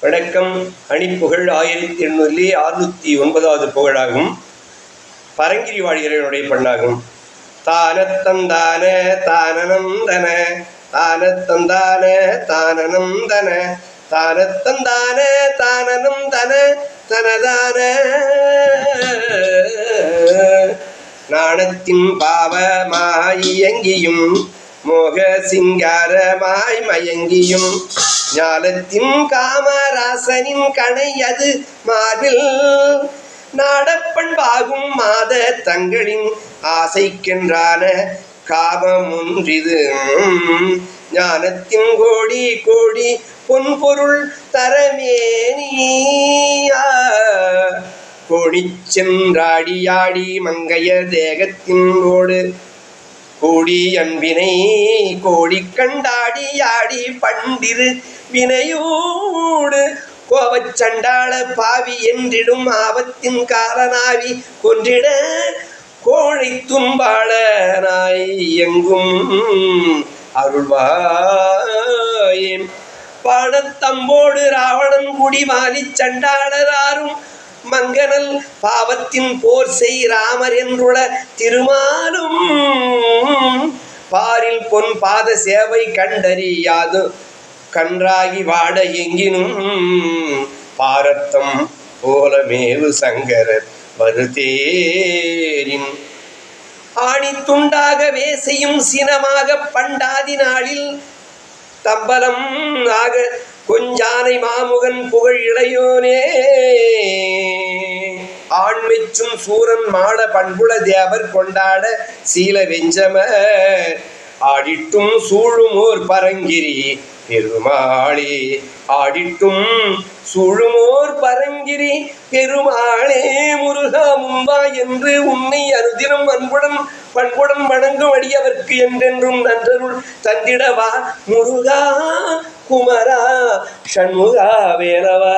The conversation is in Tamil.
வணக்கம். அணிப்புகழ் 1809வது புகழாகும். பரங்கிரி வாழ்கிறனுடைய பண்ணாகும். தானத்தந்தான தானனந்தன தானத்தந்தான தானனந்தன தானத்தந்தான தானனந்தன தனதான நாணத்தின் பாவமாய் இயங்கியும் மோக சிங்காரமாய் மயங்கியும் ஞானத்தின் காமராசனின் கணை அது மார்பில் நாடப்பண்பாகும் மாத தங்களின் ஆசைக்கென்றான காமம் ஒன்றிது. ஞானத்தின் கோடி கோடி பொன்பொருள் தரமேனியா கோடிச் சென்றாடியாடி மங்கைய தேகத்தினோடு கோடி அன்பினை கோடி கண்டாடியாடி பண்டிரு வினையோடு கோவச்சண்டாள பாவி என்றிடும் ஆபத்தின் காரணாவி கொன்றிட கோழை தும்பாளனாய் எங்கும் அருள்வாயேன். பாடத்தம்போடு ராவணன் குடிமாலி சண்டாளராரும் மங்கனல் பாவத்தின் போர் செய் ராமர் என்றுள்ள திருமாலும் பாரில் பொன் பாத சேவை கண்டறியாது கன்றாகி வாட எங்கினும் பாரத்தம் போலமேவு சங்கரர் வருதேரின் ஆணி துண்டாக வேசையும் சினமாக பண்டாதி நாளில் தம்பலம் ஆக கொஞ்சானை மாமுகன் புகழ் இளையோனே ஆண்மெச்சும் சூரன் மாட பண்புல தேவர் கொண்டாட சீல வெஞ்சம ஆடிட்டும் சூழுமோர் பரங்கிரி பெருமாளே ஆடிட்டும் சூழுமோர் பரங்கிரி பெருமாளே முருகா மும்பா என்று உன்னை அனுதினம் அன்புடன் பண்புடன் வணங்கும் அடியவர்க்கு என்றென்றும் நன்றருள் தந்திடவா முருகா குமரா ஷண்முகா வேலவா.